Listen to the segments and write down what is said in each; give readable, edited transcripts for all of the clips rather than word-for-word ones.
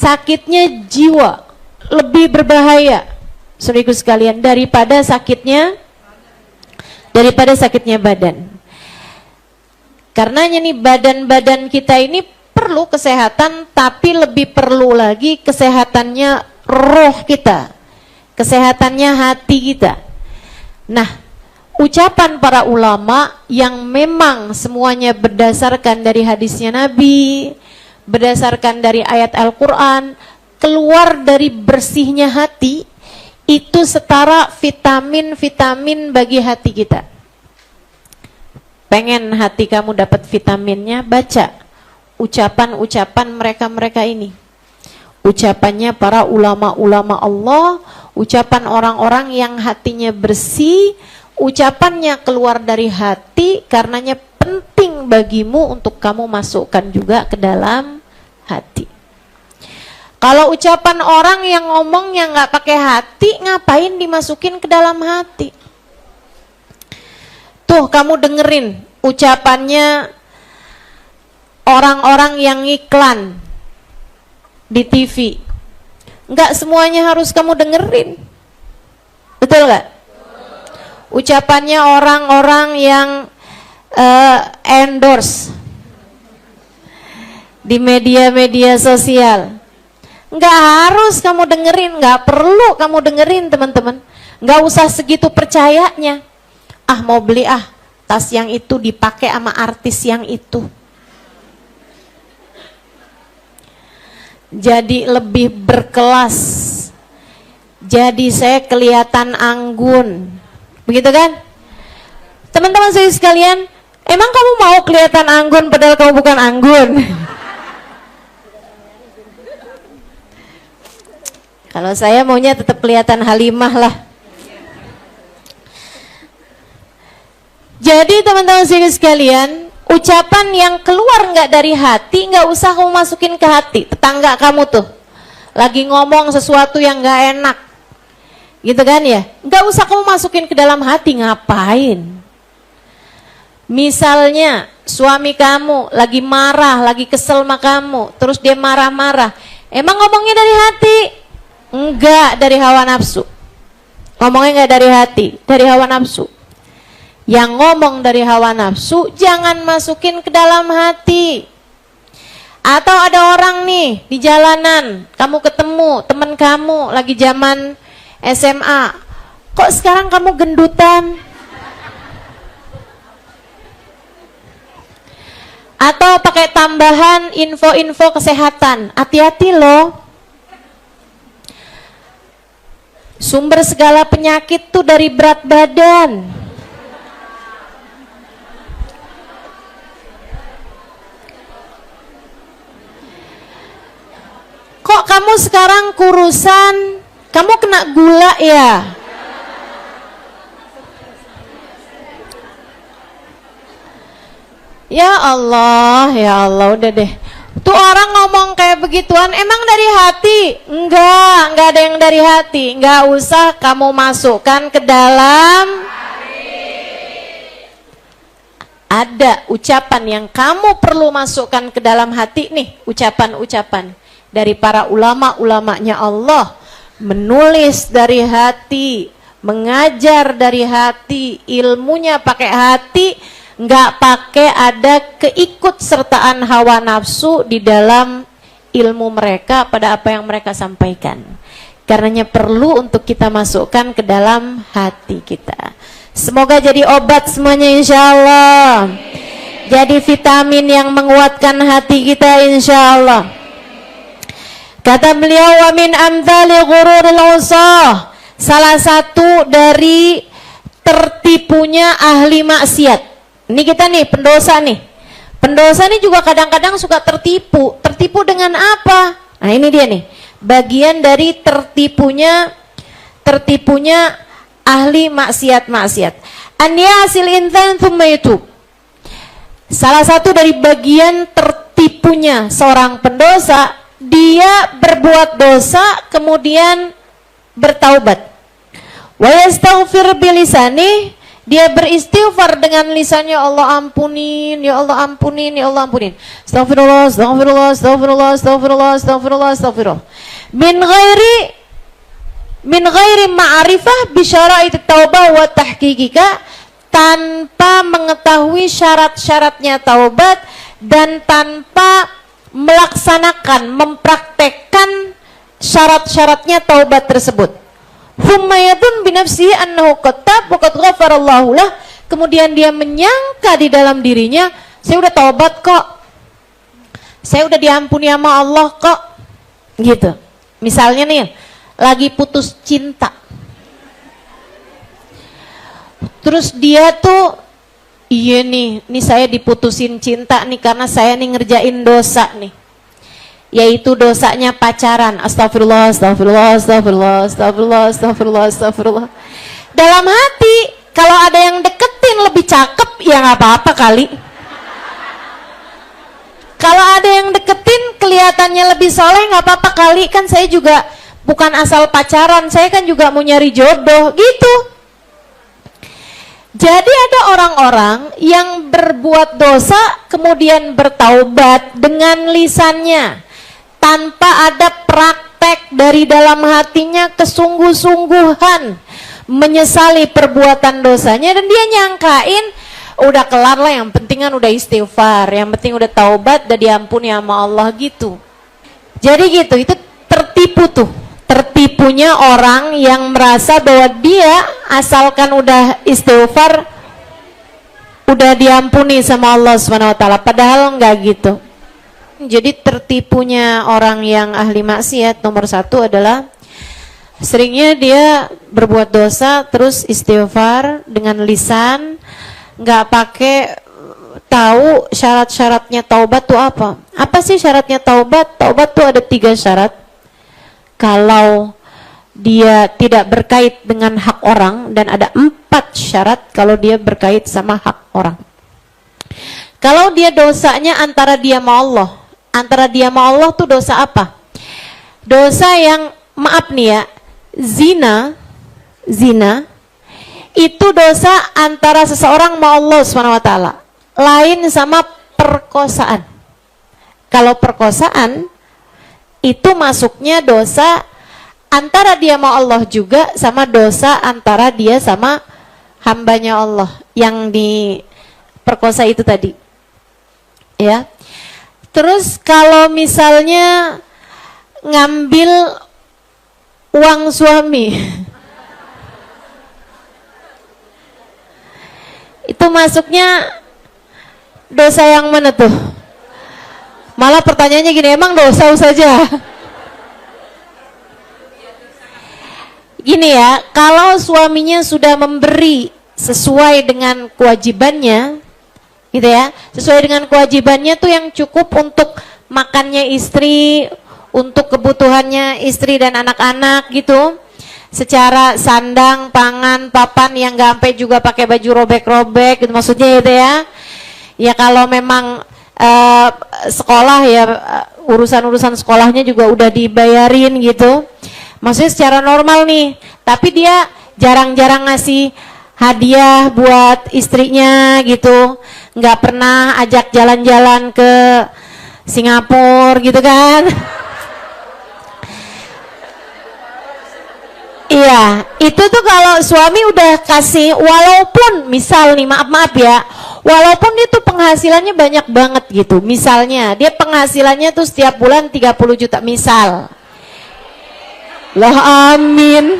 sakitnya jiwa lebih berbahaya, saudaraku sekalian, daripada sakitnya badan. Karenanya nih, badan-badan kita ini perlu kesehatan, tapi lebih perlu lagi kesehatannya roh kita, kesehatannya hati kita. Nah, ucapan para ulama yang memang semuanya berdasarkan dari hadisnya Nabi, berdasarkan dari ayat Al-Quran, keluar dari bersihnya hati, itu setara vitamin-vitamin bagi hati kita. Pengen hati kamu dapat vitaminnya, baca ucapan-ucapan mereka-mereka ini. Ucapannya para ulama-ulama Allah, ucapan orang-orang yang hatinya bersih, ucapannya keluar dari hati, karenanya penting bagimu untuk kamu masukkan juga ke dalam hati. Kalau ucapan orang yang ngomongnya nggak pakai hati, ngapain dimasukin ke dalam hati? Tuh, kamu dengerin ucapannya orang-orang yang iklan di TV. Nggak semuanya harus kamu dengerin. Betul nggak? Ucapannya orang-orang yang endorse di media-media sosial. Nggak harus kamu dengerin, nggak perlu kamu dengerin, teman-teman. Nggak usah segitu percayanya. Ah, mau beli tas yang itu dipakai sama artis yang itu. Jadi lebih berkelas. Jadi saya kelihatan anggun. Begitu kan? Teman-teman saya sekalian, emang kamu mau kelihatan anggun padahal kamu bukan anggun? Kalau saya maunya tetap kelihatan Halimah lah. Jadi teman-teman sekalian, ucapan yang keluar nggak dari hati, nggak usah kamu masukin ke hati. Tetangga kamu tuh lagi ngomong sesuatu yang nggak enak, gitu kan ya? Nggak usah kamu masukin ke dalam hati, ngapain? Misalnya suami kamu lagi marah, lagi kesel sama kamu, terus dia marah-marah. Emang ngomongnya dari hati? Enggak, dari hawa nafsu. Ngomongnya nggak dari hati, dari hawa nafsu. Yang ngomong dari hawa nafsu jangan masukin ke dalam hati. Atau ada orang nih di jalanan, kamu ketemu teman kamu lagi zaman SMA, kok sekarang kamu gendutan? Atau pakai tambahan info-info kesehatan, hati-hati loh. Sumber segala penyakit tuh dari berat badan. Kok kamu sekarang kurusan, kamu kena gula ya? Ya Allah, udah deh. Tuh orang ngomong kayak begituan, emang dari hati? Enggak ada yang dari hati. Enggak usah kamu masukkan ke dalam. Ada ucapan yang kamu perlu masukkan ke dalam hati nih, ucapan-ucapan dari para ulama-ulamanya Allah, menulis dari hati, mengajar dari hati, ilmunya pakai hati, nggak pakai ada keikutsertaan hawa nafsu di dalam ilmu mereka pada apa yang mereka sampaikan. Karenanya perlu untuk kita masukkan ke dalam hati kita. Semoga jadi obat semuanya insya Allah. Jadi vitamin yang menguatkan hati kita insya Allah. Kata beliau, wa min amthali ghururil usah, salah satu dari tertipunya ahli maksiat. Ini kita nih pendosa nih. Pendosa nih juga kadang-kadang suka tertipu. Tertipu dengan apa? Nah ini dia nih, bagian dari tertipunya ahli maksiat-maksiat. An yasil insan thumma yatub. Salah satu dari bagian tertipunya seorang pendosa, dia berbuat dosa kemudian bertaubat. Wa yastaghfir bilisani, Dia beristighfar dengan lisannya, Allah ampunin, ya Allah ampunin, ya Allah ampunin. Astagfirullah, astagfirullah, astagfirullah, astagfirullah, astagfirullah, astagfirullah. Min ghairi ma'rifah bi syara'it taubah wa tahqiqika, tanpa mengetahui syarat-syaratnya taubat dan tanpa melaksanakan, mempraktekkan syarat-syaratnya taubat tersebut. Hummayatun binafsihi annahu qad tab wa qad ghafarallahu lah. Kemudian dia menyangka di dalam dirinya, saya udah taubat kok, saya udah diampuni sama Allah kok, gitu. Misalnya nih, lagi putus cinta, terus dia tuh, iya nih saya diputusin cinta nih karena saya nih ngerjain dosa nih, yaitu dosanya pacaran. Astagfirullah, astagfirullah, astagfirullah, astagfirullah, astagfirullah, astagfirullah. Dalam hati, kalau ada yang deketin lebih cakep, ya nggak apa-apa kali. Kalau ada yang deketin kelihatannya lebih soleh, nggak apa-apa kali. Kan saya juga bukan asal pacaran, saya kan juga mau nyari jodoh, gitu. Jadi ada orang-orang yang berbuat dosa kemudian bertaubat dengan lisannya, tanpa ada praktek dari dalam hatinya, kesungguh-sungguhan menyesali perbuatan dosanya, dan dia nyangkain udah kelar lah, yang penting kan udah istighfar, yang penting udah taubat, udah diampuni sama Allah, gitu. Jadi gitu, itu tertipu tuh. Tertipunya orang yang merasa bahwa dia asalkan udah istighfar udah diampuni sama Allah SWT, padahal enggak gitu. Jadi tertipunya orang yang ahli maksiat nomor satu adalah seringnya dia berbuat dosa terus istighfar dengan lisan, nggak pakai tahu syarat-syaratnya taubat tuh apa. Apa sih syaratnya taubat? Taubat tuh ada 3 syarat. Kalau dia tidak berkait dengan hak orang, dan ada 4 syarat kalau dia berkait sama hak orang. Kalau dia dosanya antara dia sama Allah, antara dia sama Allah tuh dosa apa? Dosa yang, maaf nih ya, zina itu dosa antara seseorang sama Allah SWT, lain sama perkosaan. Kalau perkosaan itu masuknya dosa antara dia sama Allah juga, sama dosa antara dia sama hambanya Allah yang diperkosa itu tadi, ya. Terus kalau misalnya ngambil uang suami itu masuknya dosa yang mana tuh? Malah pertanyaannya gini, emang dosa saja? Gini ya, kalau suaminya sudah memberi sesuai dengan kewajibannya, gitu ya, sesuai dengan kewajibannya tuh yang cukup untuk makannya istri, untuk kebutuhannya istri dan anak-anak gitu, secara sandang, pangan, papan, yang gak sampai juga pakai baju robek-robek gitu, maksudnya gitu ya. Ya kalau memang sekolah ya, urusan-urusan sekolahnya juga udah dibayarin gitu, maksudnya secara normal nih. Tapi dia jarang-jarang ngasih hadiah buat istrinya gitu, nggak pernah ajak jalan-jalan ke Singapura gitu kan. Iya, itu tuh kalau suami udah kasih, walaupun misal nih, maaf ya, walaupun dia tuh penghasilannya banyak banget gitu, misalnya dia penghasilannya tuh setiap bulan 30 juta misal. Lah amin.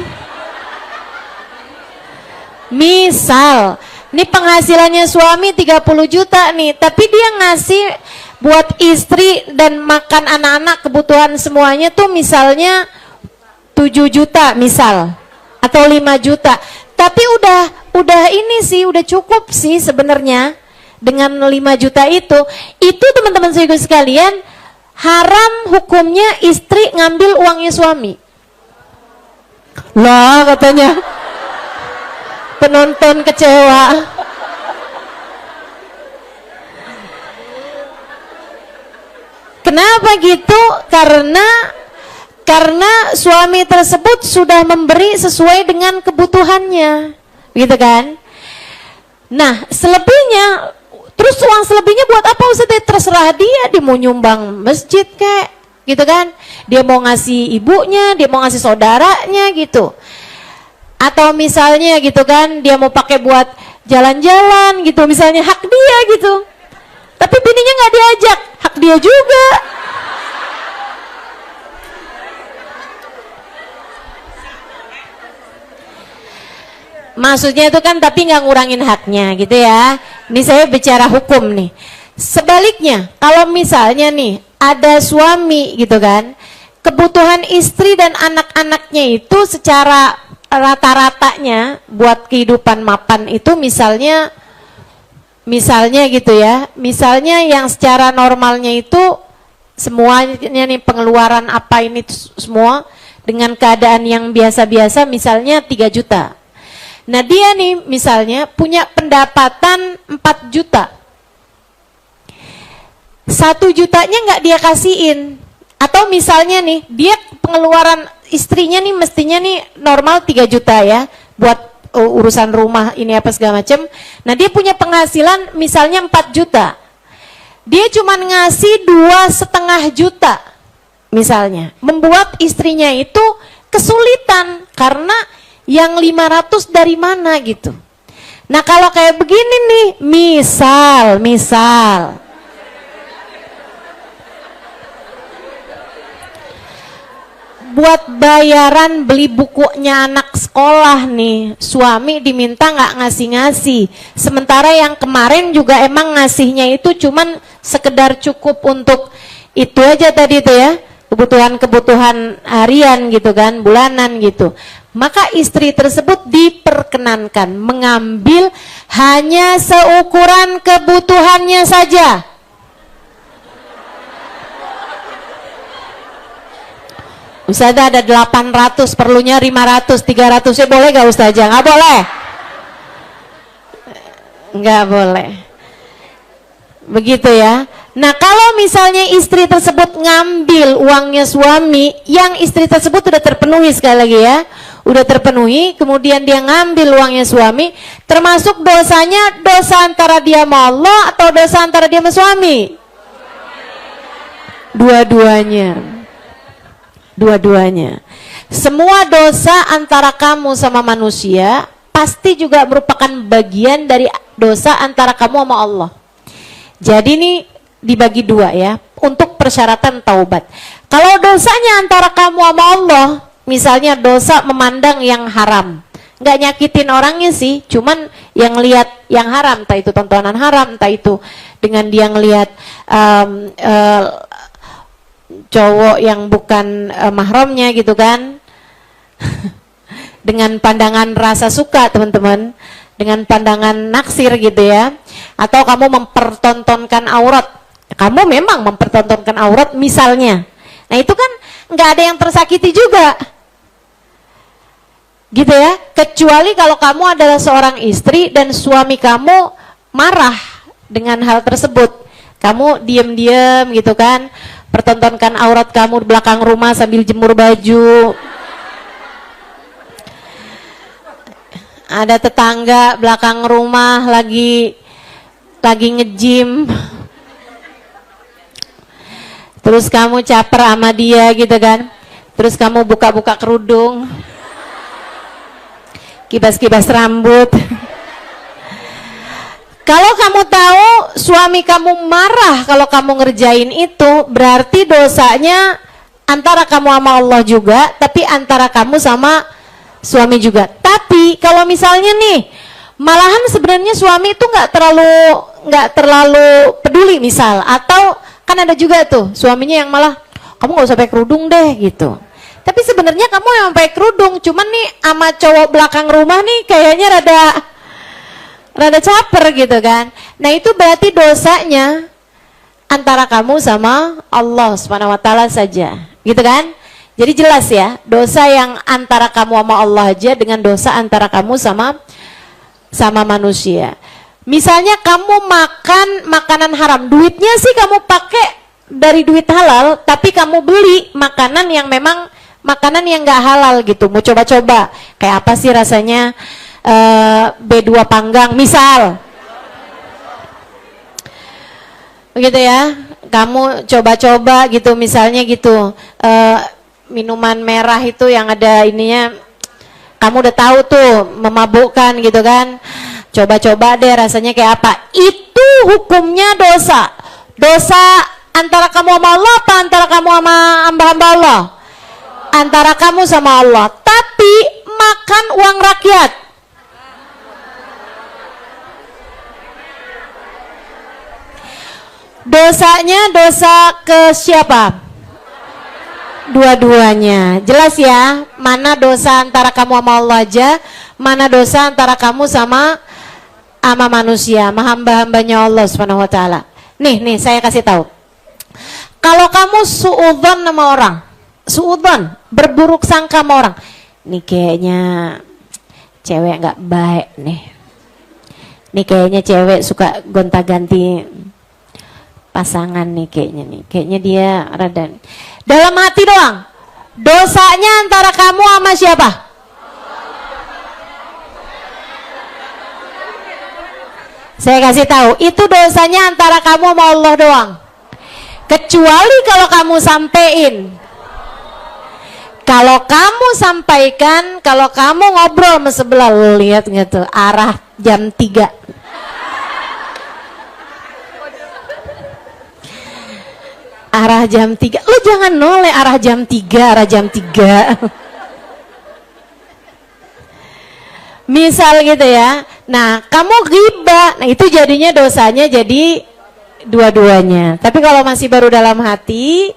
Misal, nih penghasilannya suami 30 juta nih, tapi dia ngasih buat istri dan makan anak-anak, kebutuhan semuanya tuh misalnya 7 juta misal, atau 5 juta. Tapi udah ini sih, udah cukup sih sebenarnya dengan 5 juta itu. Itu teman-teman saya sekalian, haram hukumnya istri ngambil uangnya suami. Lah katanya penonton kecewa. Kenapa gitu? Karena suami tersebut sudah memberi sesuai dengan kebutuhannya, gitu kan? Nah, selebihnya, terus uang selebihnya buat apa Ustaz? Terserah dia mau nyumbang masjid kek, gitu kan? Dia mau ngasih ibunya, dia mau ngasih saudaranya gitu. Atau misalnya gitu kan, dia mau pakai buat jalan-jalan gitu, misalnya hak dia gitu. Tapi bininya nggak diajak, hak dia juga. Maksudnya itu kan tapi nggak ngurangin haknya gitu ya. Ini saya bicara hukum nih. Sebaliknya, kalau misalnya nih ada suami gitu kan, kebutuhan istri dan anak-anaknya itu secara rata-ratanya buat kehidupan mapan itu misalnya gitu ya. Misalnya yang secara normalnya itu semuanya nih pengeluaran apa ini semua dengan keadaan yang biasa-biasa misalnya 3 juta. Nah dia nih misalnya punya pendapatan 4 juta, 1 jutanya nggak dia kasihin. Atau misalnya nih dia pengeluaran istrinya nih mestinya nih normal 3 juta ya buat urusan rumah ini apa segala macam. Nah dia punya penghasilan misalnya 4 juta, dia cuma ngasih 2,5 juta misalnya, membuat istrinya itu kesulitan karena yang 500 dari mana gitu. Nah kalau kayak begini nih, misal buat bayaran beli bukunya anak sekolah nih, suami diminta nggak ngasih-ngasih. Sementara yang kemarin juga emang ngasihnya itu cuman sekedar cukup untuk itu aja tadi tuh ya, kebutuhan-kebutuhan harian gitu kan, bulanan gitu. Maka istri tersebut diperkenankan mengambil hanya seukuran kebutuhannya saja. Ustazah ada 800, perlunya 500, 300, ya boleh gak Ustazah? Nggak boleh? Nggak boleh. Begitu ya. Nah kalau misalnya istri tersebut ngambil uangnya suami, yang istri tersebut sudah terpenuhi sekali lagi ya, udah terpenuhi, kemudian dia ngambil uangnya suami, termasuk dosanya dosa antara dia sama Allah atau dosa antara dia sama suami? Dua-duanya. Semua dosa antara kamu sama manusia pasti juga merupakan bagian dari dosa antara kamu sama Allah. Jadi ini dibagi dua ya, untuk persyaratan taubat. Kalau dosanya antara kamu sama Allah, misalnya dosa memandang yang haram, nggak nyakitin orangnya sih, cuman yang lihat yang haram, entah itu tontonan haram, entah itu dengan dia ngelihat cowok yang bukan mahramnya gitu kan, dengan pandangan rasa suka teman-teman, dengan pandangan naksir gitu ya, atau kamu mempertontonkan aurat, kamu memang mempertontonkan aurat misalnya, nah itu kan nggak ada yang tersakiti juga gitu ya, kecuali kalau kamu adalah seorang istri dan suami kamu marah dengan hal tersebut, kamu diam-diam gitu kan, pertontonkan aurat kamu di belakang rumah sambil jemur baju. Ada tetangga belakang rumah lagi nge-gym, terus kamu caper sama dia gitu kan, terus kamu buka-buka kerudung, kibas-kibas rambut. Kalau kamu tahu suami kamu marah kalau kamu ngerjain itu, berarti dosanya antara kamu sama Allah juga, tapi antara kamu sama suami juga. Tapi kalau misalnya nih, malahan sebenarnya suami itu nggak terlalu peduli misal, atau kan ada juga tuh suaminya yang malah kamu nggak usah pakai kerudung deh gitu. Tapi sebenarnya kamu yang pakai kerudung, cuman nih sama cowok belakang rumah nih kayaknya rada caper gitu kan. Nah itu berarti dosanya antara kamu sama Allah Subhanahu wa taala saja, gitu kan? Jadi jelas ya, dosa yang antara kamu sama Allah aja dengan dosa antara kamu sama manusia. Misalnya kamu makan makanan haram, duitnya sih kamu pakai dari duit halal, tapi kamu beli makanan yang memang makanan yang nggak halal gitu, mau coba-coba kayak apa sih rasanya B2 panggang misal. Begitu ya. Kamu coba-coba gitu misalnya gitu. Minuman merah itu yang ada ininya, kamu udah tahu tuh memabukkan gitu kan. Coba-coba deh rasanya kayak apa. Itu hukumnya dosa. Dosa antara kamu sama Allah apa antara kamu sama hamba-hamba Allah? Antara kamu sama Allah. Tapi makan uang rakyat. Dosanya dosa ke siapa? Dua-duanya. Jelas ya, mana dosa antara kamu sama Allah aja, mana dosa antara kamu sama manusia, sama hamba-hambanya Allah Subhanahu wa taala. Nih saya kasih tahu. Kalau kamu suudzon sama orang, suudzon, berburuk sangka sama orang. Nih kayaknya cewek nggak baik nih. Nih kayaknya cewek suka gonta-ganti pasangan nih kayaknya nih. Kayaknya dia rada dalam hati doang. Dosanya antara kamu sama siapa? Saya kasih tahu, itu dosanya antara kamu sama Allah doang. Kecuali kalau kamu sampein. Kalau kamu sampaikan, kalau kamu ngobrol sama sebelah, lu lihat nggak tuh arah jam 3. Arah jam 3. Lu jangan noleh arah jam 3, arah jam 3. Misal gitu ya. Nah, kamu ghibah. Nah, itu jadinya dosanya jadi dua-duanya. Tapi kalau masih baru dalam hati,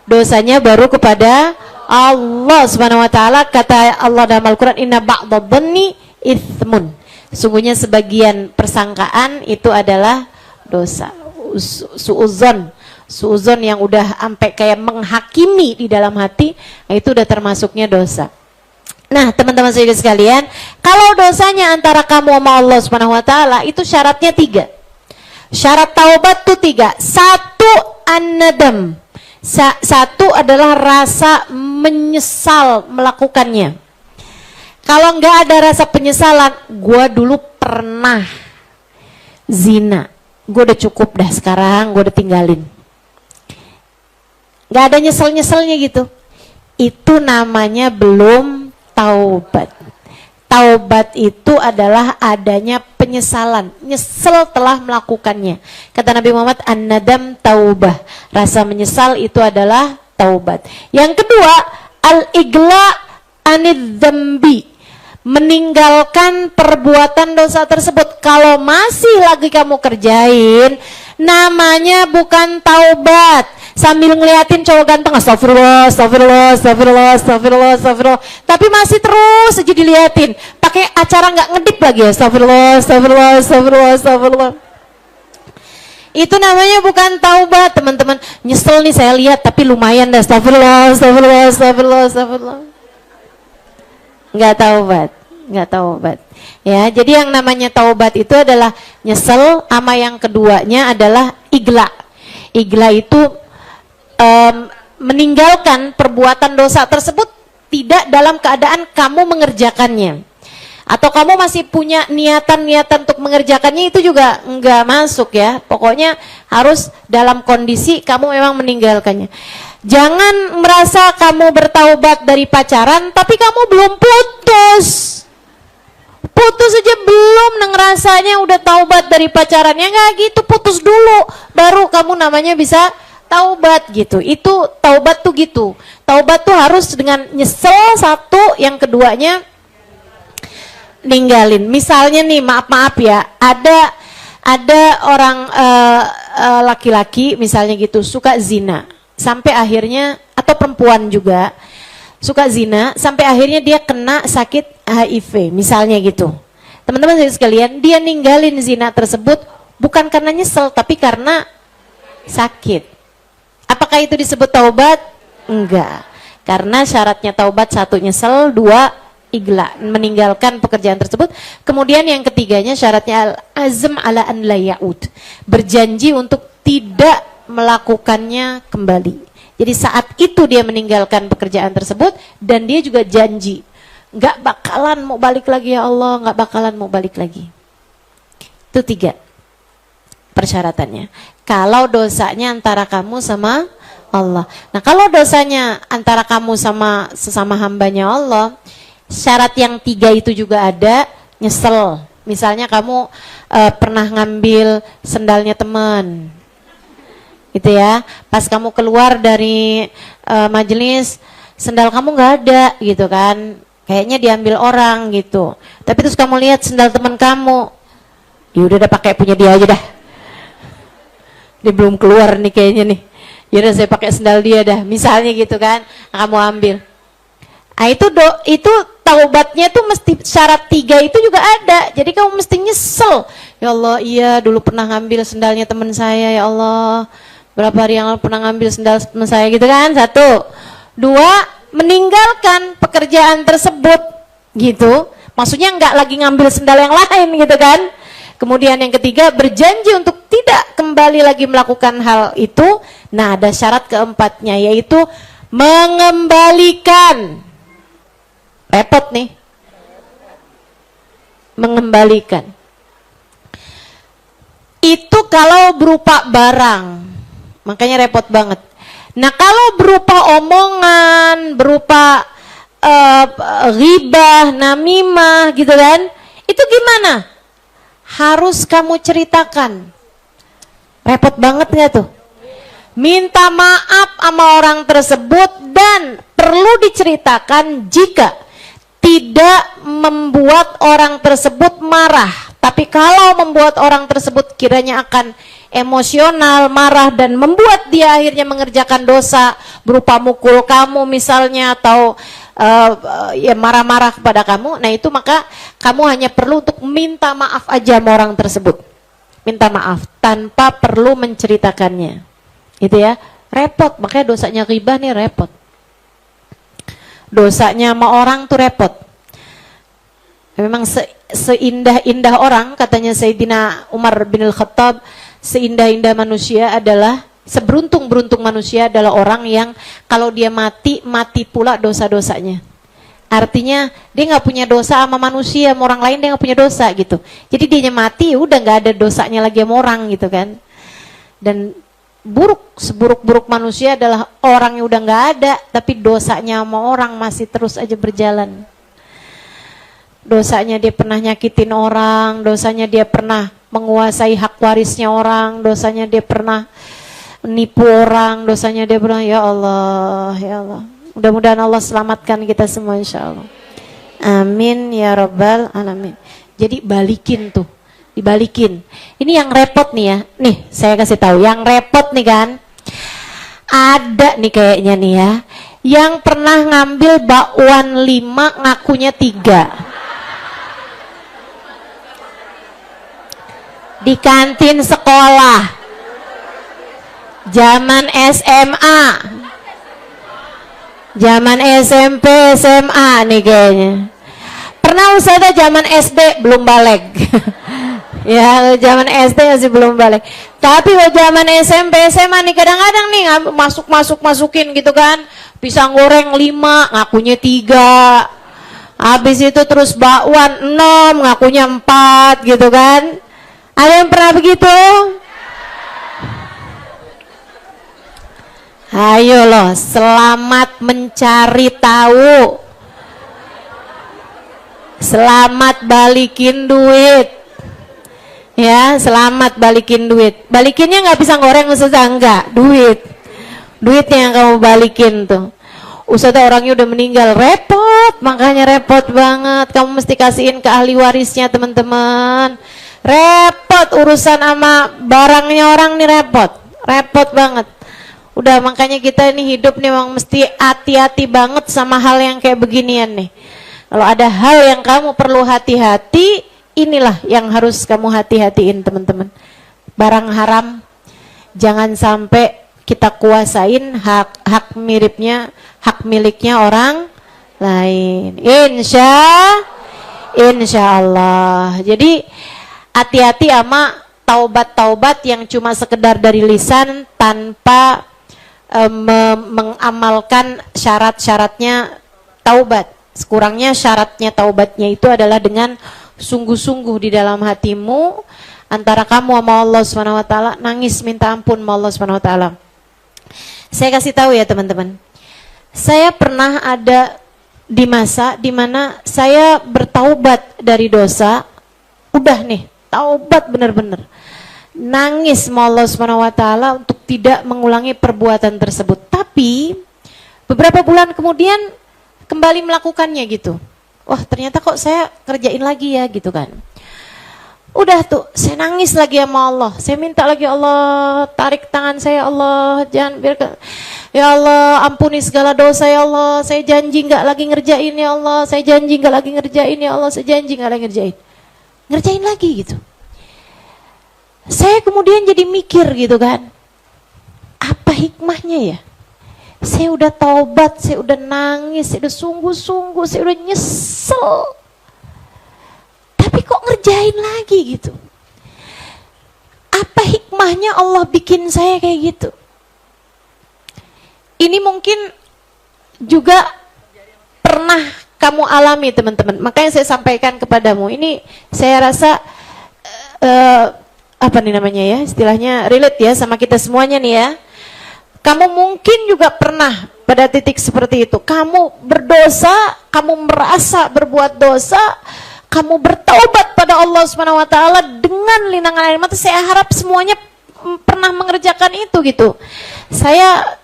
dosanya baru kepada Allah Subhanahu wa taala. Kata Allah dalam Al-Qur'an, "Inna ba'dadh-dhanni itsmun." Sungguhnya sebagian persangkaan itu adalah dosa. Suudzon yang udah sampai kayak menghakimi di dalam hati, nah itu udah termasuknya dosa. Nah, teman-teman sekalian, kalau dosanya antara kamu sama Allah Subhanahu wa taala, itu syaratnya 3. Syarat taubat tuh 3. 1 an-nadam. 1 adalah rasa menyesal melakukannya. Kalau nggak ada rasa penyesalan, gua dulu pernah zina, gua udah cukup dah sekarang, gua udah tinggalin. Gak ada nyesel-nyeselnya gitu. Itu namanya belum taubat. Taubat itu adalah adanya penyesalan, nyesel telah melakukannya. Kata Nabi Muhammad, an-nadam taubah. Rasa menyesal itu adalah taubat. Yang kedua, al-igla anid-dzambi. Meninggalkan perbuatan dosa tersebut. Kalau masih lagi kamu kerjain, namanya bukan taubat. Sambil ngeliatin cowok ganteng, astagfirullah, astagfirullah, astagfirullah, astagfirullah, astagfirullah. Tapi masih terus aja diliatin. Pakai acara nggak ngedip lagi, astagfirullah, astagfirullah, astagfirullah, astagfirullah. Itu namanya bukan taubat, teman-teman. Nyesel nih saya lihat, tapi lumayan dah, astagfirullah, astagfirullah, astagfirullah, astagfirullah. Nggak taubat, nggak taubat. Ya, jadi yang namanya taubat itu adalah nyesel, sama yang keduanya adalah igla. Igla itu meninggalkan perbuatan dosa tersebut tidak dalam keadaan kamu mengerjakannya, atau kamu masih punya niatan-niatan untuk mengerjakannya, itu juga enggak masuk ya. Pokoknya harus dalam kondisi kamu memang meninggalkannya. Jangan merasa kamu bertaubat dari pacaran tapi kamu belum putus. Putus aja belum ngerasanya udah taubat dari pacaran. Ya enggak gitu, putus dulu baru kamu namanya bisa taubat gitu. Itu taubat tuh gitu. Taubat tuh harus dengan nyesel satu, yang keduanya ninggalin. Misalnya nih, maaf ya, ada orang laki-laki misalnya gitu suka zina sampai akhirnya, atau perempuan juga suka zina sampai akhirnya dia kena sakit HIV misalnya gitu. Teman-teman sekalian, dia ninggalin zina tersebut bukan karena nyesel tapi karena sakit. Apakah itu disebut taubat? Enggak. Karena syaratnya taubat 1 nyesel, 2 igla, meninggalkan pekerjaan tersebut. Kemudian yang ketiganya syaratnya azm ala an la yaud. Berjanji untuk tidak melakukannya kembali. Jadi saat itu dia meninggalkan pekerjaan tersebut dan dia juga janji nggak bakalan mau balik lagi ya Allah, nggak bakalan mau balik lagi. Itu 3 persyaratannya. Kalau dosanya antara kamu sama Allah. Nah, kalau dosanya antara kamu sama sesama hambanya Allah, syarat yang 3 itu juga ada, nyesel. Misalnya kamu pernah ngambil sendalnya teman, gitu ya. Pas kamu keluar dari majelis, sendal kamu nggak ada, gitu kan? Kayaknya diambil orang gitu. Tapi terus kamu lihat sendal teman kamu, ya udah pakai punya dia aja dah. Dia belum keluar nih kayaknya nih. Ya udah saya pakai sendal dia dah. Misalnya gitu kan, kamu ambil. Nah, itu taubatnya tuh mesti syarat 3 itu juga ada. Jadi kamu mesti nyesel. Ya Allah, iya dulu pernah ngambil sendalnya teman saya, ya Allah. Berapa hari yang lalu pernah ngambil sendal teman saya gitu kan? 1. 2, meninggalkan pekerjaan tersebut gitu. Maksudnya nggak lagi ngambil sendal yang lain gitu kan? Kemudian yang ketiga, berjanji untuk tidak kembali lagi melakukan hal itu. Nah, ada syarat keempatnya, yaitu mengembalikan. Repot nih. Mengembalikan. Itu kalau berupa barang. Makanya repot banget. Nah, kalau berupa omongan, berupa ghibah, namimah gitu kan, itu gimana? Harus kamu ceritakan. Repot banget gak tuh? Minta maaf sama orang tersebut dan perlu diceritakan jika tidak membuat orang tersebut marah. Tapi kalau membuat orang tersebut kiranya akan emosional, marah, dan membuat dia akhirnya mengerjakan dosa berupa mukul kamu misalnya, atau ya marah-marah kepada kamu, nah itu maka kamu hanya perlu untuk minta maaf aja sama orang tersebut. Minta maaf tanpa perlu menceritakannya. Gitu ya. Repot, makanya dosanya ghibah nih repot. Dosanya sama orang tuh repot. Memang seindah-indah orang, katanya Sayyidina Umar bin Al-Khattab, seindah-indah manusia adalah, seberuntung-beruntung manusia adalah orang yang kalau dia mati, mati pula dosa-dosanya. Artinya dia nggak punya dosa sama manusia, sama orang lain dia nggak punya dosa gitu. Jadi dia mati udah nggak ada dosanya lagi sama orang gitu kan. Dan seburuk-buruk manusia adalah orang yang udah nggak ada, tapi dosanya sama orang masih terus aja berjalan. Dosanya dia pernah nyakitin orang, dosanya dia pernah menguasai hak warisnya orang, dosanya dia pernah nipu orang, dosanya dia pernah, ya Allah, ya Allah. Mudah-mudahan Allah selamatkan kita semua insya Allah. Amin ya rabbal alamin. Jadi balikin tuh, dibalikin. Ini yang repot nih ya. Nih saya kasih tahu, yang repot nih kan. Ada nih kayaknya nih ya, yang pernah ngambil bakwan 5 ngakunya 3. Di kantin sekolah, zaman SMA, zaman SMP, SMA nih kayaknya. Pernah Ustazah zaman SD belum balik. Ya, zaman SD masih belum balik. Tapi zaman SMP, SMA nih kadang-kadang nih masukin gitu kan. Pisang goreng 5, ngakunya 3. Habis itu terus bakwan 6, ngakunya 4 gitu kan. Ada yang pernah begitu? Ayo loh, selamat mencari tahu. Selamat balikin duit. Ya, selamat balikin duit. Balikinnya nggak pisang goreng Ustazah, enggak, duit. Duitnya yang kamu balikin tuh. Ustazah orangnya udah meninggal, repot, makanya repot banget. Kamu mesti kasihin ke ahli warisnya teman-teman. Repot urusan sama barangnya orang nih, repot banget. Udah makanya kita ini hidup nih memang mesti hati-hati banget sama hal yang kayak beginian nih. Kalau ada hal yang kamu perlu hati-hati, inilah yang harus kamu hati-hatiin teman-teman. Barang haram jangan sampai kita kuasain hak miliknya orang lain. Insya Allah. Jadi hati-hati sama taubat-taubat yang cuma sekedar dari lisan tanpa mengamalkan syarat-syaratnya taubat. Sekurangnya syaratnya taubatnya itu adalah dengan sungguh-sungguh di dalam hatimu antara kamu sama Allah Subhanahu wa taala, nangis minta ampun sama Allah Subhanahu wa taala. Saya kasih tahu ya teman-teman. Saya pernah ada di masa di mana saya bertaubat dari dosa. Udah nih, taubat benar-benar. Nangis sama Allah Subhanahu wa taala untuk tidak mengulangi perbuatan tersebut. Tapi beberapa bulan kemudian kembali melakukannya gitu. Wah, ternyata kok saya kerjain lagi ya gitu kan. Udah tuh, saya nangis lagi sama Allah. Saya minta lagi, Allah tarik tangan saya, Allah jangan biarkan. Ya Allah, ampuni segala dosa ya Allah. Saya janji nggak lagi ngerjain ya Allah. Saya janji nggak lagi ngerjain ya Allah. Saya janji nggak lagi ngerjain. Ngerjain lagi gitu. Saya kemudian jadi mikir gitu kan. Apa hikmahnya ya? Saya udah taubat, saya udah nangis, saya udah sungguh-sungguh, saya udah nyesel. Tapi kok ngerjain lagi gitu? Apa hikmahnya Allah bikin saya kayak gitu? Ini mungkin juga pernah kamu alami teman-teman. Makanya saya sampaikan kepadamu. Ini saya rasa apa nih namanya ya? Istilahnya relate ya sama kita semuanya nih ya. Kamu mungkin juga pernah pada titik seperti itu. Kamu berdosa, kamu merasa berbuat dosa, kamu bertaubat pada Allah Subhanahu wa taala dengan linangan air mata. Saya harap semuanya pernah mengerjakan itu gitu. Saya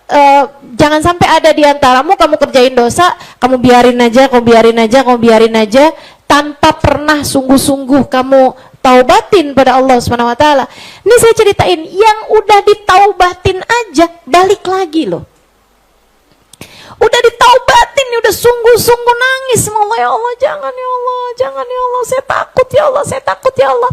jangan sampai ada di antaramu kamu kerjain dosa, kamu biarin aja, kamu biarin aja, kamu biarin aja tanpa pernah sungguh-sungguh kamu taubatin pada Allah Subhanahu wa taala. Ini saya ceritain yang udah ditaubatin aja balik lagi loh. Udah ditaubatin, udah sungguh-sungguh nangis sama Allah, ya Allah, jangan ya Allah, jangan ya Allah, saya takut ya Allah, saya takut ya Allah.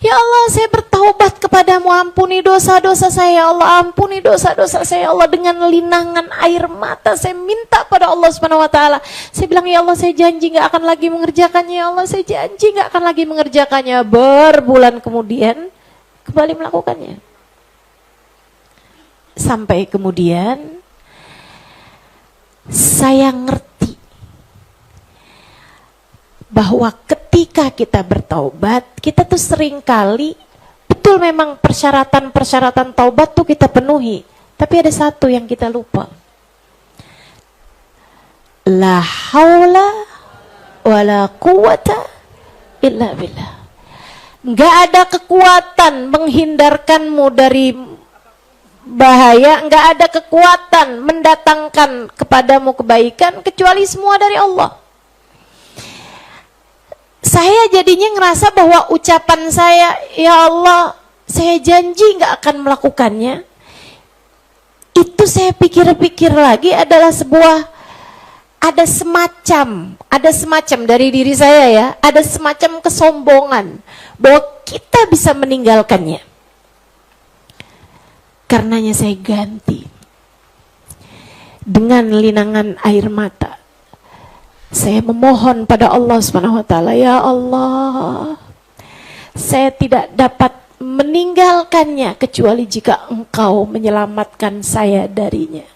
Ya Allah, saya bertaubat kepadamu, ampuni dosa-dosa saya ya Allah, ampuni dosa-dosa saya ya Allah. Dengan linangan air mata saya minta pada Allah Subhanahu wa taala. Saya bilang, ya Allah, saya janji gak akan lagi mengerjakannya ya Allah, saya janji gak akan lagi mengerjakannya. Berbulan kemudian kembali melakukannya. Sampai kemudian saya ngerti bahwa ketika kita bertaubat, kita tuh sering kali, betul memang persyaratan-persyaratan taubat tuh kita penuhi, tapi ada satu yang kita lupa. La haula wala quwata illa billah. Nggak ada kekuatan menghindarkanmu dari bahaya, nggak ada kekuatan mendatangkan kepadamu kebaikan kecuali semua dari Allah. Saya jadinya ngerasa bahwa ucapan saya, ya Allah, saya janji nggak akan melakukannya. Itu saya pikir-pikir lagi adalah ada semacam dari diri saya ya, ada semacam kesombongan bahwa kita bisa meninggalkannya. Karenanya saya ganti dengan linangan air mata. Saya memohon pada Allah Subhanahu wa taala, ya Allah, saya tidak dapat meninggalkannya kecuali jika Engkau menyelamatkan saya darinya.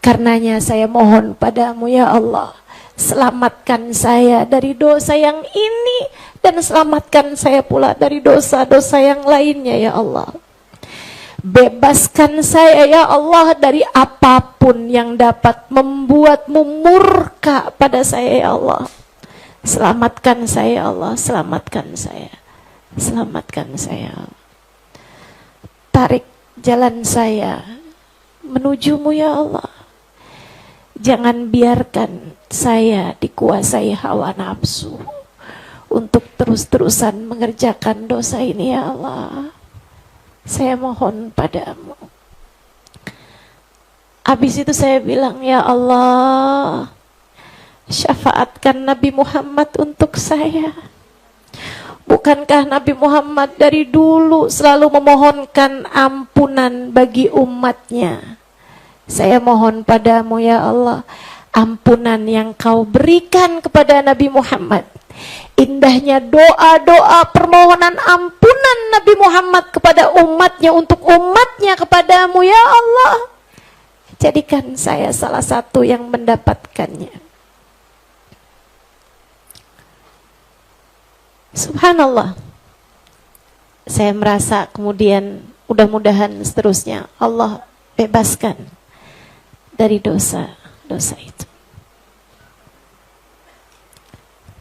Karenanya saya mohon padamu, ya Allah, selamatkan saya dari dosa yang ini dan selamatkan saya pula dari dosa-dosa yang lainnya, ya Allah. Bebaskan saya ya Allah dari apapun yang dapat membuatmu murka pada saya ya Allah. Selamatkan saya ya Allah, selamatkan saya. Selamatkan saya. Tarik jalan saya menujumu ya Allah. Jangan biarkan saya dikuasai hawa nafsu untuk terus-terusan mengerjakan dosa ini ya Allah. Saya mohon padamu. Habis itu saya bilang, ya Allah, syafaatkan Nabi Muhammad untuk saya. Bukankah Nabi Muhammad dari dulu selalu memohonkan ampunan bagi umatnya? Saya mohon padamu ya Allah, ampunan yang kau berikan kepada Nabi Muhammad. Indahnya doa-doa permohonan ampunan Nabi Muhammad kepada umatnya, untuk umatnya kepadamu ya Allah. Jadikan saya salah satu yang mendapatkannya. Subhanallah. Saya merasa kemudian mudah-mudahan seterusnya Allah bebaskan dari dosa-dosa itu.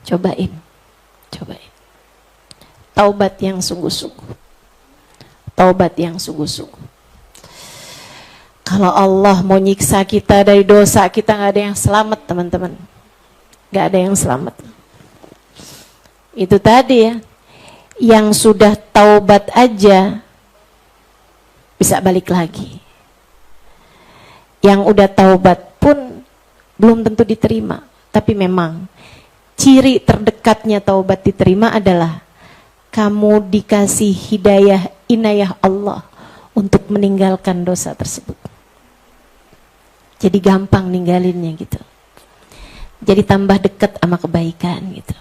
Cobain. Taubat yang sungguh-sungguh. Taubat yang sungguh-sungguh. Kalau Allah mau nyiksa kita dari dosa, kita gak ada yang selamat, teman-teman. Gak ada yang selamat. Itu tadi ya, yang sudah taubat aja bisa balik lagi. Yang udah taubat pun belum tentu diterima. Tapi memang ciri terdekatnya taubat diterima adalah kamu dikasih hidayah, inayah Allah untuk meninggalkan dosa tersebut. Jadi gampang ninggalinnya gitu. Jadi tambah dekat sama kebaikan gitu.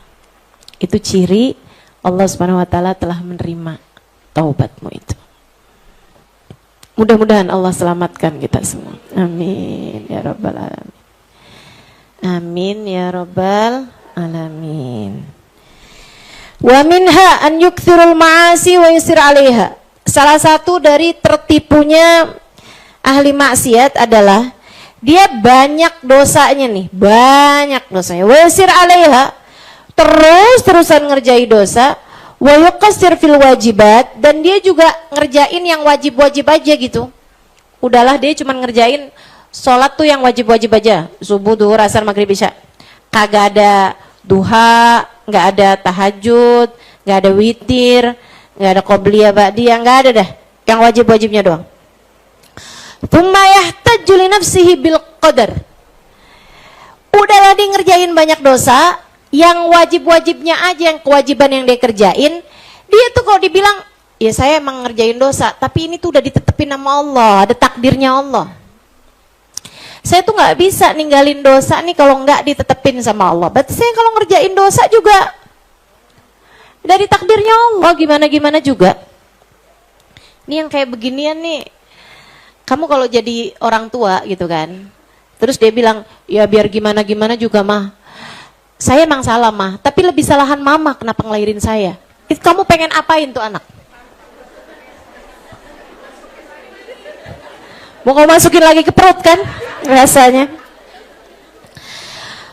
Itu ciri Allah Subhanahu wa taala telah menerima taubatmu itu. Mudah-mudahan Allah selamatkan kita semua. Amin ya rabbal alamin. Amin ya rabbal alamin. Wa minha an yukthirul ma'asi wa yusir 'alaiha. Salah satu dari tertipunya ahli maksiat adalah dia banyak dosanya nih, banyak dosanya. Wa yusir 'alaiha, terus-terusan ngerjain dosa. Wa yuqassir fil wajibat, dan dia juga ngerjain yang wajib-wajib aja gitu. Udahlah dia cuma ngerjain sholat tuh yang wajib-wajib aja, subuh, duhur, asar, maghrib, isya. Kagak ada duha, nggak ada tahajud, nggak ada witir, nggak ada qobliyah ba'diyah, nggak ada dah. Yang wajib-wajibnya doang. Tsumma yahtaju li nafsihi bil qadar. Udahlah dia ngerjain banyak dosa, yang wajib-wajibnya aja, yang kewajiban yang dia kerjain, dia tuh kalau dibilang, ya saya emang ngerjain dosa, tapi ini tuh udah ditetepin sama Allah, ada takdirnya Allah. Saya tuh nggak bisa ninggalin dosa nih kalau nggak ditetepin sama Allah. Berarti saya kalau ngerjain dosa juga dari takdirnya Allah, gimana-gimana juga. Ini yang kayak beginian nih, kamu kalau jadi orang tua gitu kan, terus dia bilang, ya biar gimana-gimana juga mah, saya emang salah mah, tapi lebih salahan mama kenapa ngelahirin saya. Itu kamu pengen apain tuh anak? Mau kamu masukin lagi ke perut kan rasanya.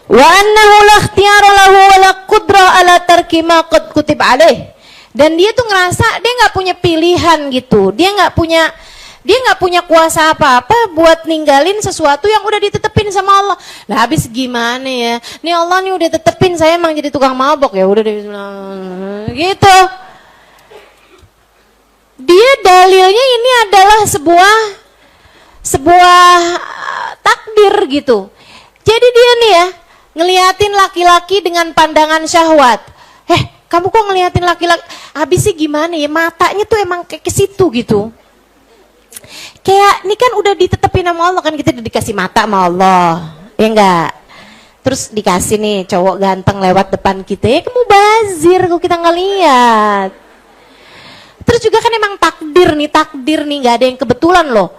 Wa annahu la ikhtiyara lahu wa la qudra ala tarki ma qad kutib alaih. Dan dia tuh ngerasa dia nggak punya pilihan gitu. Dia nggak punya kuasa apa-apa buat ninggalin sesuatu yang udah ditetepin sama Allah. Lah habis gimana ya? Nih Allah nih udah tetepin saya emang jadi tukang mabok, ya udah deh gitu. Dia dalilnya ini adalah sebuah takdir gitu. Jadi dia nih ya ngeliatin laki-laki dengan pandangan syahwat. Kamu kok ngeliatin laki-laki? Habis sih gimana ya, matanya tuh emang kayak ke situ gitu. Kayak ini kan udah ditetepin sama Allah kan, kita udah dikasih mata sama Allah, ya enggak? Terus dikasih nih cowok ganteng lewat depan kita, ya kamu bazir kok kita ngeliat. Terus juga kan emang takdir nih, nggak ada yang kebetulan loh.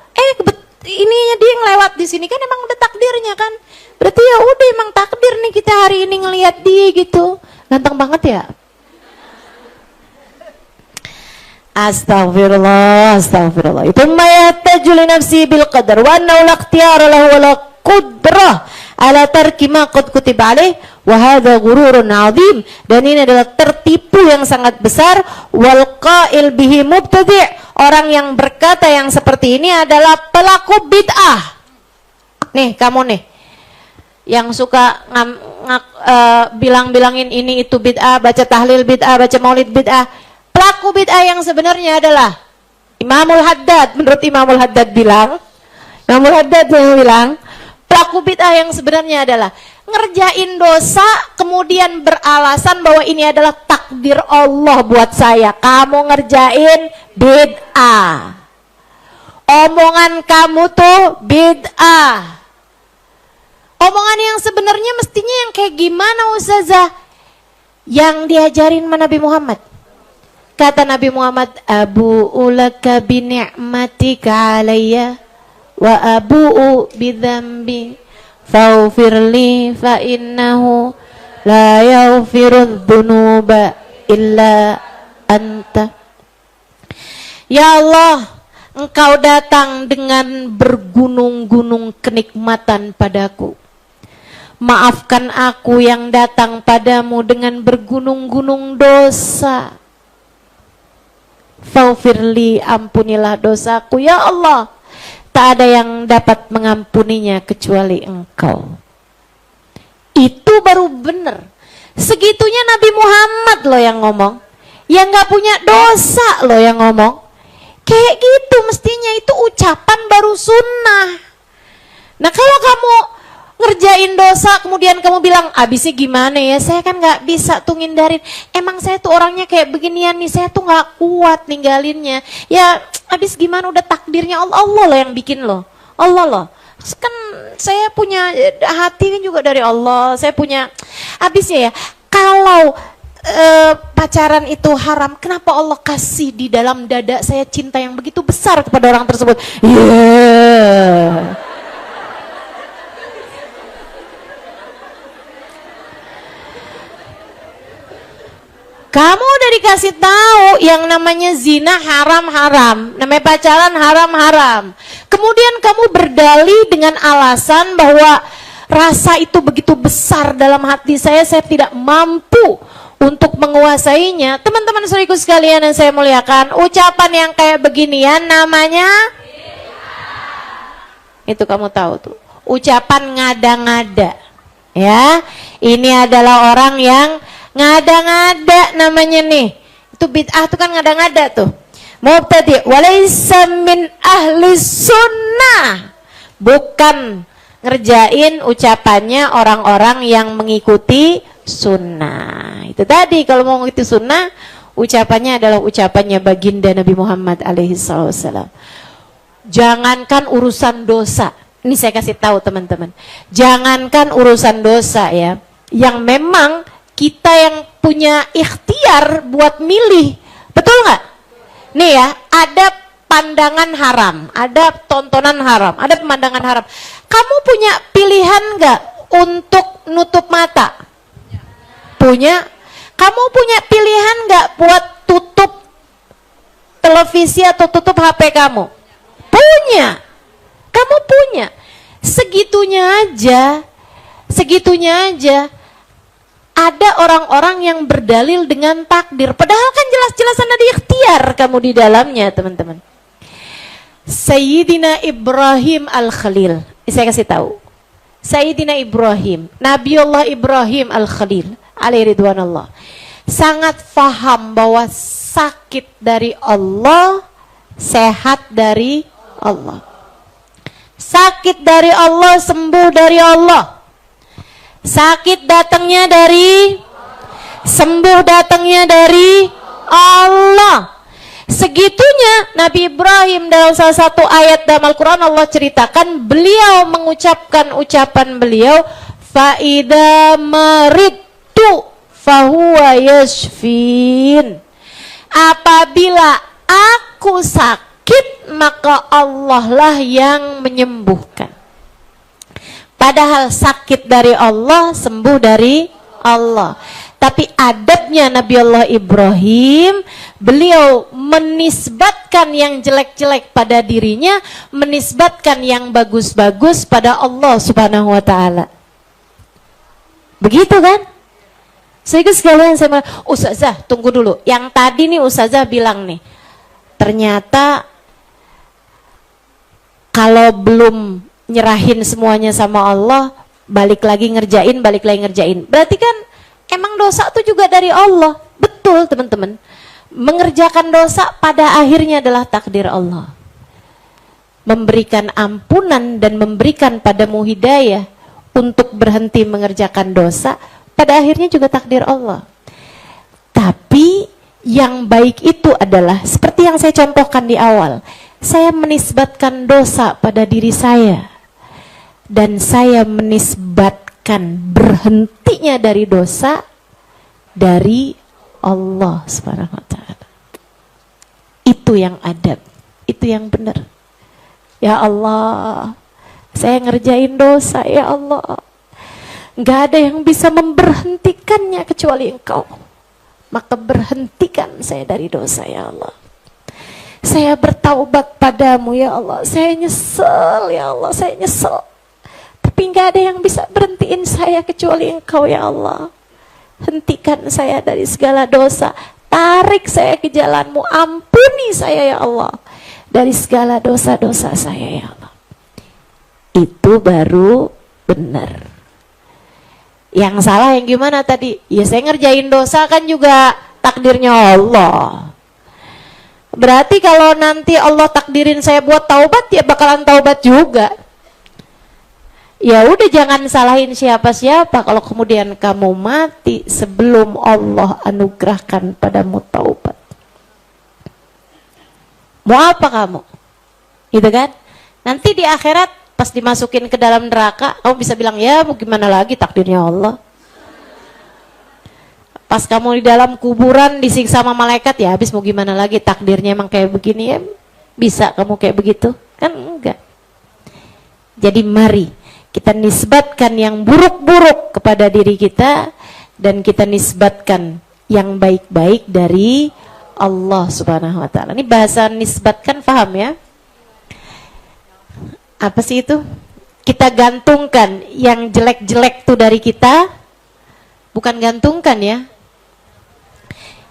Ininya dia yang lewat di sini kan emang udah takdirnya kan. Berarti ya udah emang takdir nih kita hari ini ngelihat dia gitu. Ganteng banget ya. Astagfirullah. Itu mayahtaju li nafsi bil qadar wa annahu la ikhtiyara lahu wa la qudrah ala tarki ma qad kutiba alaih wa hadha ghururun 'azim. Dan ini adalah tertipu yang sangat besar. Wal qail bihi mubtadi'. Orang yang berkata yang seperti ini adalah pelaku bid'ah. Nih kamu nih yang suka bilang-bilangin ini itu bid'ah, baca tahlil bid'ah, baca maulid bid'ah. Pelaku bid'ah yang sebenarnya adalah Imamul Haddad. Menurut Imamul Haddad Imamul Haddad yang bilang pelaku bid'ah yang sebenarnya adalah ngerjain dosa kemudian beralasan bahwa ini adalah takdir Allah buat saya. Kamu ngerjain bid'ah. Omongan kamu tuh bid'ah. Omongan yang sebenarnya mestinya yang kayak gimana Ustazah? Yang diajarin sama Nabi Muhammad. Kata Nabi Muhammad, abu'u laka bi ni'matika alayya wa abu'u bi dzambi faghfirli fa innahu la yaghfirudz dzunuba illa anta. Ya Allah, Engkau datang dengan bergunung-gunung kenikmatan padaku. Maafkan aku yang datang padamu dengan bergunung-gunung dosa. Faghfirli, ampunilah dosaku. Ya Allah, tak ada yang dapat mengampuninya kecuali Engkau. Itu baru benar. Segitunya Nabi Muhammad loh yang ngomong. Yang gak punya dosa loh yang ngomong. Kayak gitu mestinya, itu ucapan baru sunnah. Nah kalau kamu ngerjain dosa kemudian kamu bilang abisnya gimana ya, saya kan gak bisa tuh ngindarin, emang saya tuh orangnya kayak beginian nih, saya tuh gak kuat ninggalinnya. Ya abis gimana, udah takdirnya Allah, Allah loh yang bikin loh, Allah loh. Kan saya punya hati kan juga dari Allah, saya punya. Abisnya ya, kalau pacaran itu haram, kenapa Allah kasih di dalam dada saya cinta yang begitu besar kepada orang tersebut? Kamu udah dikasih tahu yang namanya zina haram-haram, namanya pacaran haram-haram. Kemudian kamu berdalih dengan alasan bahwa rasa itu begitu besar dalam hati saya tidak mampu untuk menguasainya. Teman-teman saudaraku sekalian yang saya muliakan, ucapan yang kayak beginian namanya itu kamu tahu tuh, ucapan ngada-ngada. Ya, ini adalah orang yang ngada-ngada namanya nih. Itu bid'ah tuh kan ngada-ngada tuh. Mubtadi' walaysa min ahli sunnah. Bukan ngerjain ucapannya orang-orang yang mengikuti sunnah. Itu tadi, kalau mau mengikuti sunnah, ucapannya adalah ucapannya baginda Nabi Muhammad alaihissalam. Jangankan urusan dosa, ini saya kasih tahu teman-teman, jangankan urusan dosa ya, yang memang kita yang punya ikhtiar buat milih, betul nggak? Nih ya, ada pandangan haram, ada tontonan haram, ada pemandangan haram. Kamu punya pilihan nggak untuk nutup mata? Punya. Kamu punya pilihan nggak buat tutup televisi atau tutup HP kamu? Punya. Kamu punya. Segitunya aja. Segitunya aja. Ada orang-orang yang berdalil dengan takdir, padahal kan jelas-jelas ada ikhtiar kamu di dalamnya, teman-teman. Sayyidina Ibrahim Al-Khalil, saya kasih tahu. Sayyidina Ibrahim, Nabiullah Ibrahim Al-Khalil alaihi ridwanullah, sangat faham bahwa sakit dari Allah, sehat dari Allah. Sakit dari Allah, sembuh dari Allah. Sakit datangnya dari, sembuh datangnya dari Allah. Segitunya Nabi Ibrahim, dalam salah satu ayat dalam Al-Quran Allah ceritakan, beliau mengucapkan ucapan beliau, faida maridtu fahuwa yashfin. Apabila aku sakit, maka Allah lah yang menyembuhkan. Padahal sakit dari Allah, sembuh dari Allah. Tapi adabnya Nabi Allah Ibrahim, beliau menisbatkan yang jelek-jelek pada dirinya, menisbatkan yang bagus-bagus pada Allah Subhanahu wa ta'ala. Begitu kan? Sehingga sekalian saya, Ustazah tunggu dulu, yang tadi nih Ustazah bilang nih, ternyata kalau belum nyerahin semuanya sama Allah, balik lagi ngerjain. Berarti kan emang dosa itu juga dari Allah. Betul teman-teman. Mengerjakan dosa pada akhirnya adalah takdir Allah. Memberikan ampunan dan memberikan padamu hidayah untuk berhenti mengerjakan dosa, pada akhirnya juga takdir Allah. Tapi yang baik itu adalah seperti yang saya contohkan di awal. Saya menisbatkan dosa pada diri saya. Dan saya menisbatkan berhentinya dari dosa dari Allah Subhanahu wa ta'ala. Itu yang adab, itu yang benar. Ya Allah, saya ngerjain dosa, ya Allah. Gak ada yang bisa memberhentikannya kecuali Engkau. maka berhentikan saya dari dosa ya Allah. Saya bertaubat padamu ya Allah. Saya nyesel ya Allah, saya nyesel. Tapi nggak ada yang bisa berhentiin saya kecuali Engkau ya Allah. Hentikan saya dari segala dosa. Tarik saya ke jalanmu. Ampuni saya ya Allah dari segala dosa-dosa saya ya Allah. Itu baru benar. Yang salah yang gimana tadi? Ya saya ngerjain dosa kan juga takdirnya Allah. Berarti kalau nanti Allah takdirin saya buat taubat, ya bakalan taubat juga. Ya udah jangan salahin siapa-siapa kalau kemudian kamu mati sebelum Allah anugerahkan padamu taubat. Mau apa kamu? Gitu kan? Nanti di akhirat pas dimasukin ke dalam neraka, kamu bisa bilang, ya mau gimana lagi takdirnya Allah. Pas kamu di dalam kuburan disiksa sama malaikat, ya habis mau gimana lagi takdirnya emang kayak begini ya. Bisa kamu kayak begitu? Kan enggak. Jadi mari kita nisbatkan yang buruk-buruk kepada diri kita dan kita nisbatkan yang baik-baik dari Allah Subhanahu wa taala. Ini bahasa nisbatkan, paham ya? Apa sih itu? Kita gantungkan yang jelek-jelek tuh dari kita, bukan gantungkan ya.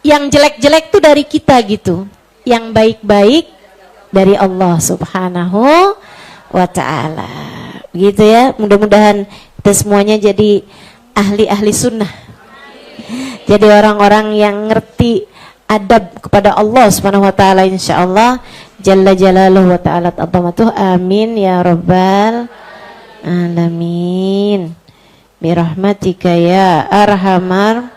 Yang jelek-jelek tuh dari kita gitu. Yang baik-baik dari Allah Subhanahu wa ta'ala. Begitu ya, mudah-mudahan kita semuanya jadi ahli-ahli sunnah. Jadi orang-orang yang ngerti adab kepada Allah Subhanahu wa ta'ala, insyaallah. Jalla jalaluhu wa ta'ala ta'zamatuh. Amin ya rabbal alamin. Birahmatika ya arhamar